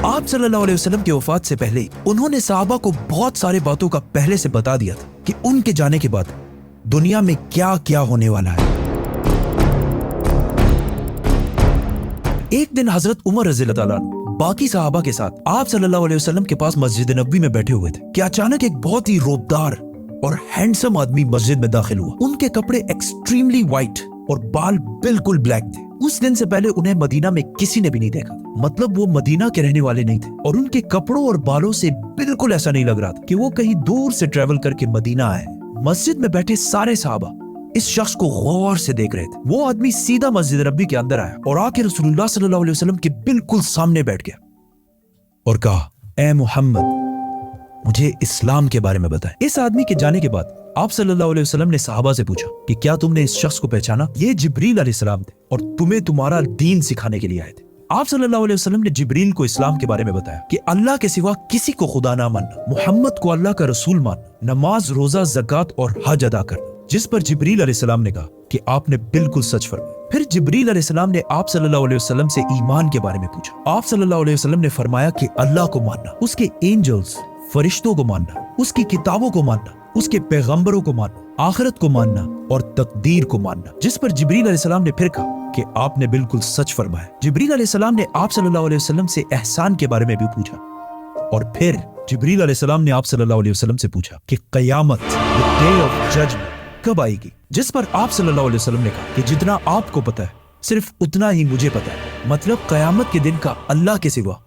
आप सल्लल्लाहु अलैहि वसल्लम की वफात से पहले उन्होंने सहाबा को बहुत सारे बातों का पहले से बता दिया था कि उनके जाने के बाद दुनिया में क्या क्या होने वाला है। एक दिन हजरत उमर रज़ियल्लाहु ताला अन्हु बाकी सहाबा के साथ आप सल्लल्लाहु अलैहि वसल्लम के पास मस्जिद नबवी में बैठे हुए थे कि अचानक एक बहुत ही रोबदार और हैंडसम आदमी मस्जिद में दाखिल हुआ। उनके कपड़े एक्सट्रीमली व्हाइट और बाल बिल्कुल ब्लैक थे। उस दिन से पहले उन्हें मदीना में किसी ने भी नहीं देखा, मतलब वो मदीना के रहने वाले नहीं थे और उनके कपड़ों और बालों से बिल्कुल ऐसा नहीं लग रहा था कि वो कहीं दूर से ट्रेवल करके मदीना आए। मस्जिद में बैठे सारे सहाबा इस शख्स को गौर से देख रहे थे। वो आदमी सीधा मस्जिद नबी के अंदर आया और आके रसूलुल्लाह सल्लल्लाहु अलैहि वसल्लम के बिल्कुल सामने बैठ गया और कहा, ए मोहम्मद, मुझे इस्लाम के बारे में बताएं। इस आदमी के जाने के बाद आप सल्लल्लाहु अलैहि वसल्लम ने सहाबा से पूछा कि क्या तुमने इस शख्स को पहचाना? ये जिब्रील अलैहिस्सलाम थे और तुम्हें तुम्हारा दीन सिखाने के लिए आए थे। आप सल्लल्लाहु अलैहि वसल्लम ने जिब्रील को इस्लाम के बारे में बताया कि अल्लाह के सिवा किसी को खुदा ना मानना, मोहम्मद को अल्लाह का रसूल मानना, नमाज, रोजा, ज़कात और हज अदा करना। जिस पर जिब्रील अलैहिस्सलाम ने कहा कि आपने बिल्कुल सच फरमाया। फिर जिब्रील अलैहिस्सलाम ने आप सल्लल्लाहु अलैहि वसल्लम से ईमान के बारे में पूछा। आप सल्लल्लाहु अलैहि वसल्लम ने फरमाया कि अल्लाह को मानना, उसके एंजल्स, फरिश्तों को मानना, उसकी किताबों को मानना, उसके पैगंबरों को मानना, आखिरत को मानना और तकदीर को मानना। जिस पर जिब्रील अलैहिस्सलाम ने फिर कहा कि आपने बिल्कुल सच फरमाया। जिब्रील अलैहिस्सलाम ने आप सल्लल्लाहु अलैहि वसल्लम से एहसान के बारे में भी पूछा और फिर जिब्रील अलैहिस्सलाम ने आप सल्लल्लाहु अलैहि वसल्लम से पूछा कि क़यामत, द डे ऑफ जजमेंट, कब आएगी? जिस पर आप सल्लल्लाहु अलैहि वसल्लम ने कहा कि जितना आपको पता है सिर्फ उतना ही मुझे पता है, मतलब क़यामत के दिन का अल्लाह के सिवा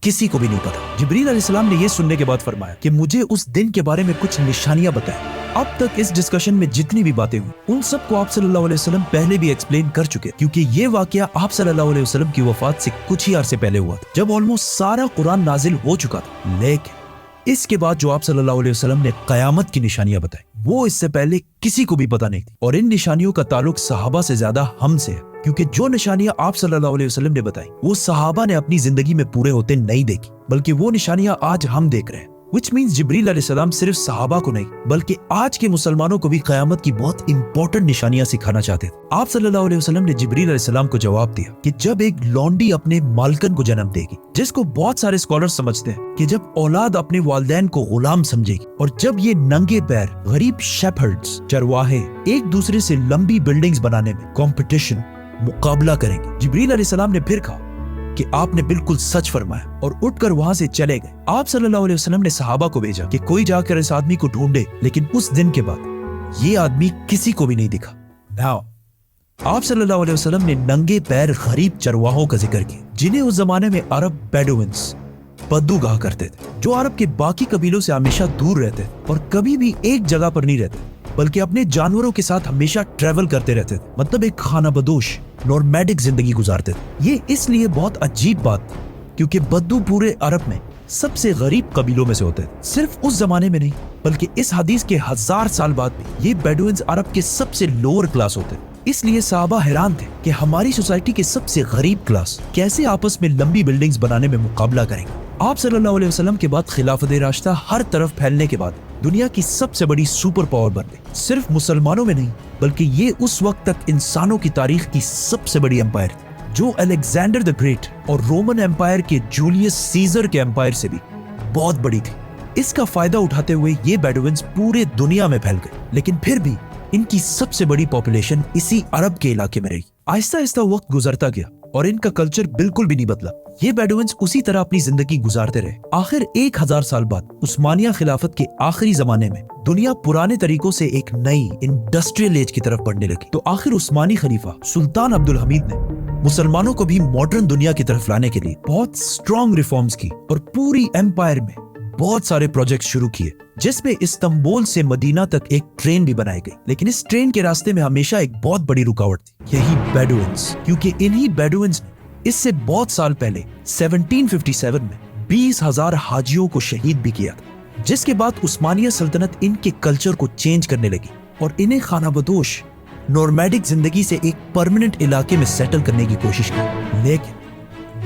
किसी को भी नहीं पता। जिब्रील अलैहिस्सलाम ने यह सुनने के बाद फरमाया कि मुझे उस दिन के बारे में कुछ निशानियां बताएं। अब तक इस डिस्कशन में जितनी भी बातें हुई उन सबको आप सल्लल्लाहु अलैहि वसल्लम पहले भी एक्सप्लेन कर चुके, क्योंकि ये वाकया आप सल्लल्लाहु अलैहि वसल्लम की वफात से कुछ ही अरसे पहले हुआ था, जब ऑलमोस्ट सारा कुरान नाजिल हो चुका था। लेकिन इसके बाद जो आप सल्लल्लाहु अलैहि वसल्लम ने क़यामत की निशानियां बताई वो इससे पहले किसी को भी पता नहीं थी और इन निशानियों का ताल्लुक सहाबा से ज्यादा हमसे है, क्योंकि जो निशानियां आप सल्लल्लाहु अलैहि वसल्लम ने बताई वो सहाबा ने अपनी जिंदगी में पूरे होते नहीं देखी, बल्कि वो निशानियां आज हम देख रहे हैं। Which means जिब्रील अलैहिस्सलाम सिर्फ सहाबा को नहीं बल्कि आज के मुसलमानों को भी क़यामत की बहुत इंपॉर्टेंट निशानियां सिखाना चाहते थे। आप सल्लल्लाहु अलैहि वसल्लम ने जिब्रील अलैहिस्सलाम को जवाब दिया कि जब एक लौंडी अपने मालकन को जन्म देगी, जिसको बहुत सारे स्कॉलर्स समझते हैं कि जब औलाद अपने वालिदैन को गुलाम समझेगी, और जब ये नंगे पैर गरीब शेफर्ड्स, चरवाहे एक दूसरे से लंबी बिल्डिंग्स बनाने में कंपटीशन, मुकाबला करेंगे। जिब्रील अलैहिस्सलाम ने फिर कहा कि आपने बिल्कुल सच फरमाया और उठकर वहां से चले गए। आप सल्लल्लाहु अलैहि वसल्लम ने सहाबा को भेजा कि कोई जाकर इस आदमी को ढूंढे, लेकिन उस दिन के बाद ये आदमी किसी को भी नहीं दिखा। नाउ आप सल्लल्लाहु अलैहि वसल्लम ने नंगे पैर गरीब चरवाहों का जिक्र किया, जिन्हें उस जमाने में अरब बेडुइन्स, बद्दू कहा करते थे, जो अरब के बाकी कबीलों से हमेशा दूर रहते थे और कभी भी एक जगह पर नहीं रहते, बल्कि अपने जानवरों के साथ हमेशा ट्रेवल करते रहते थे, मतलब एक खाना बदोश नॉर्मैडिक जिंदगी गुजारते थे। ये इसलिए बहुत अजीब बात थी क्योंकि बद्दू पूरे अरब में सबसे गरीब कबीलों में से होते थे। सिर्फ उस जमाने में नहीं बल्कि इस हदीस के 1000 साल बाद भी ये बेडुइन्स अरब के सबसे लोअर क्लास होते थे। इसलिए सहाबा हैरान थे कि हमारी सोसाइटी के सबसे गरीब क्लास कैसे आपस में लंबी बिल्डिंग्स बनाने में मुकाबला करेंगे। आप सल्लल्लाहु अलैहि वसल्लम के बाद खिलाफत राशिदा हर तरफ फैलने के बाद दुनिया की सबसे बड़ी सुपर पावर बन गई। सिर्फ मुसलमानों में नहीं बल्कि ये उस वक्त तक इंसानों की तारीख की सबसे बड़ी एम्पायर थी, जो अलेक्जेंडर द ग्रेट और रोमन एम्पायर के जूलियस सीजर के एम्पायर से भी बहुत बड़ी थी। इसका फायदा उठाते हुए ये बेडुइन्स पूरे दुनिया में फैल गए, लेकिन फिर भी इनकी सबसे बड़ी पॉपुलेशन इसी अरब के इलाके में रही। आहिस्ता आहिस्ता वक्त गुजरता गया और इनका कल्चर बिल्कुल भी नहीं बदला। ये बेडुइन्स उसी तरह अपनी जिंदगी गुजारते रहे। आखिर 1000 साल बाद उस्मानिया खिलाफत के आखिरी जमाने में दुनिया पुराने तरीकों से एक नई इंडस्ट्रियल एज की तरफ बढ़ने लगी, तो आखिर उस्मानी खलीफा सुल्तान अब्दुल हमीद ने मुसलमानों को भी मॉडर्न दुनिया की तरफ लाने के लिए बहुत स्ट्रॉन्ग रिफॉर्म्स की और पूरी एम्पायर में बहुत सारे प्रोजेक्ट शुरू किए, जिसमें इस्तांबुल से मदीना तक एक ट्रेन भी बनाई गई। लेकिन इस ट्रेन के रास्ते में हमेशा एक बहुत बड़ी रुकावट थी, यही बेडुइन्स, क्योंकि इन्हीं बेडुइन्स ने इससे बहुत साल पहले 1757 में 20,000 हाजियों को शहीद भी किया था, जिसके बाद उस्मानिया सल्तनत इनके कल्चर को चेंज करने लगी और इन्हें खानाबदोश नॉर्मैडिक जिंदगी से एक परमानेंट इलाके में सेटल करने की कोशिश की। लेकिन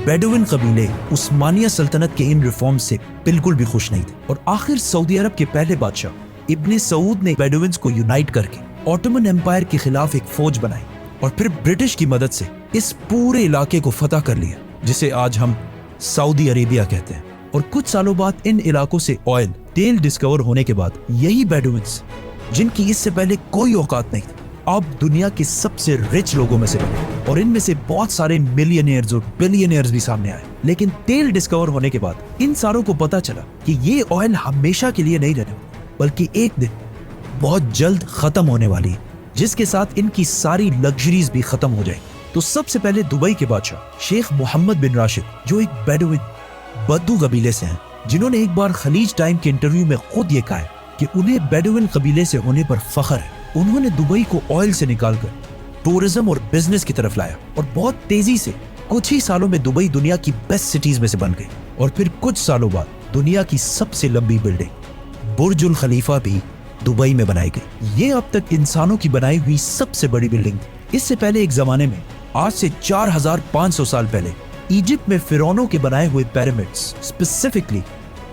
बेडुइन कबीले उस्मानिया सल्तनत के इन रिफॉर्म्स से बिल्कुल भी खुश नहीं थे और आखिर सऊदी अरब के पहले बादशाह इब्ने सऊद ने बेडुइन्स को यूनाइट करके ऑटोमन एम्पायर के खिलाफ एक फौज बनाई और फिर ब्रिटिश की मदद से इस पूरे इलाके को फतह कर लिया, जिसे आज हम सऊदी अरेबिया कहते हैं। और कुछ सालों बाद इन इलाकों से ऑयल, तेल डिस्कवर होने के बाद यही बेडुइन्स, जिनकी इससे पहले कोई औकात नहीं थी, अब दुनिया के सबसे रिच लोगों में से बने और इनमें से बहुत सारे मिलियनियर्स और बिलियनियर्स भी सामने आए। लेकिन तेल डिस्कवर होने के बाद इन सारों को पता चला कि ये ऑयल हमेशा के लिए नहीं रहने वाला, बल्कि एक दिन बहुत जल्द खत्म होने वाली है, जिसके साथ इनकी सारी लग्जरीज भी खत्म हो जाएगी। तो सबसे पहले दुबई के बादशाह शेख मोहम्मद बिन राशिद, जो एक बेडुइन बद्दू कबीले से हैं, जिन्होंने एक बार खलीज टाइम के इंटरव्यू में खुद ये कहा है कि उन्हें बेडुइन कबीले से होने पर फख्र है। उन्होंने दुबई को ऑयल से निकालकर टूरिज्म और बिजनेस की तरफ लाया और बहुत तेजी से कुछ ही सालों में दुबई दुनिया की बेस्ट सिटीज में से बन गई। और फिर कुछ सालों बाद दुनिया की सबसे लंबी बिल्डिंग बुर्जुल खलीफा भी दुबई में बनाई गई। ये अब तक इंसानों की बनाई हुई सबसे बड़ी बिल्डिंग थी। इससे पहले एक जमाने में, आज से 4500 साल पहले, इजिप्ट में फिरौनों के बनाए हुए pyramids, specifically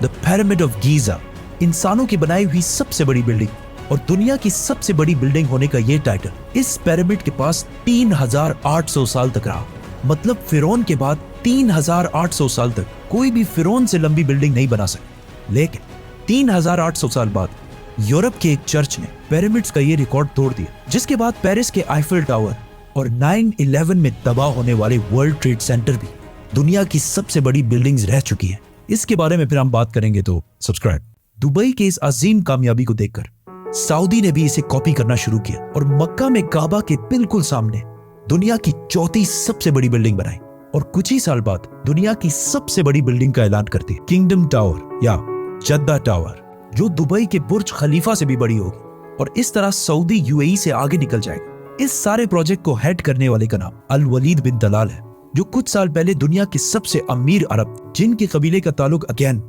the pyramid of Giza, इंसानों की बनाई हुई सबसे बड़ी बिल्डिंग और दुनिया की सबसे बड़ी बिल्डिंग होने का ये टाइटल इस पिरामिड के पास 3800 साल तक रहा। मतलब फिरौन के बाद 3800 साल तक कोई भी फिरौन से लंबी बिल्डिंग नहीं बना सका। लेकिन 3800 साल बाद यूरोप के एक चर्च ने पिरामिड्स का ये रिकॉर्ड तोड़ दिया, जिसके बाद पेरिस के आईफिल टावर और 9/11 में तबाह होने वाले वर्ल्ड ट्रेड सेंटर भी दुनिया की सबसे बड़ी बिल्डिंग्स रह चुकी है। इसके बारे में फिर हम बात करेंगे, तो सब्सक्राइब। दुबई के इस अजीम कामयाबी को देखकर सऊदी ने भी इसे कॉपी करना शुरू किया और मक्का में काबा के बिल्कुल सामने दुनिया की चौथी सबसे बड़ी बिल्डिंग बनाई और कुछ ही साल बाद दुनिया की सबसे बड़ी बिल्डिंग का ऐलान करती है, किंगडम टावर या जद्दा टावर, जो दुबई के बुर्ज खलीफा से भी बड़ी होगी और इस तरह सऊदी यूएई से आगे निकल जाएगा। इस सारे प्रोजेक्ट को हेड करने वाले का नाम अल वलीद बिन तलाल है, जो कुछ साल पहले दुनिया के सबसे अमीर अरब, जिनके कबीले का ताल्लुक अगेन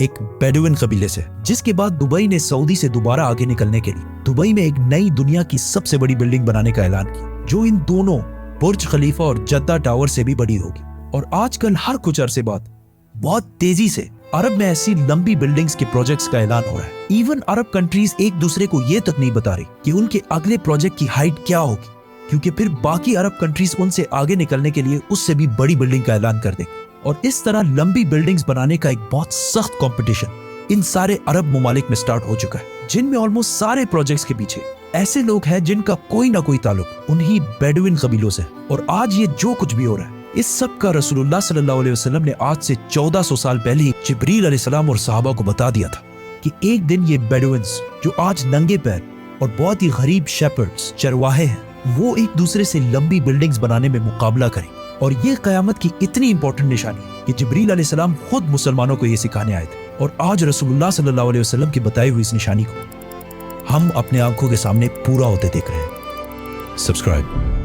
एक बेडुइन कबीले से, जिसके बाद दुबई ने सऊदी से दोबारा आगे निकलने के लिए दुबई में एक नई दुनिया की सबसे बड़ी बिल्डिंग बनाने का ऐलान किया, जो इन दोनों बुर्ज खलीफा और जद्दा टावर से भी बड़ी होगी। और आजकल हर कुछ अरसे बाद बहुत तेजी से अरब में ऐसी लंबी बिल्डिंग्स के प्रोजेक्ट्स का ऐलान हो रहा है। इवन अरब कंट्रीज एक दूसरे को ये तक नहीं बता रही कि उनके अगले प्रोजेक्ट की हाइट क्या होगी, क्योंकि फिर बाकी अरब कंट्रीज उनसे आगे निकलने के लिए उससे भी बड़ी बिल्डिंग का ऐलान कर देंगे। और इस तरह लंबी बिल्डिंग्स बनाने का एक बहुत सख्त कंपटीशन इन सारे अरब ममालिक में स्टार्ट हो चुका है, जिनमें ऑलमोस्ट सारे प्रोजेक्ट्स के पीछे ऐसे लोग हैं जिनका कोई ना कोई ताल्लुक उन्हीं बेडुइन कबीलों से। और आज ये जो कुछ भी हो रहा है, इस सब का रसूलुल्लाह सल्लल्लाहु अलैहि वसल्लम ने आज से 1400 साल पहले ही जिब्रील अलैहिस्सलाम और सहाबा को बता दिया था कि एक दिन ये बेडुइन्स, जो आज नंगे पैर और बहुत ही गरीब शेपर्ड्स, चरवाहे हैं, वो एक दूसरे से लंबी बिल्डिंग्स बनाने में मुकाबला करें। और ये कयामत की इतनी इंपॉर्टेंट निशानी है कि जिब्रील अलैहिस्सलाम खुद मुसलमानों को ये सिखाने आए थे। और आज रसूलुल्लाह सल्लल्लाहु अलैहि वसल्लम की बताई हुई इस निशानी को हम अपने आंखों के सामने पूरा होते देख रहे हैं। सब्सक्राइब।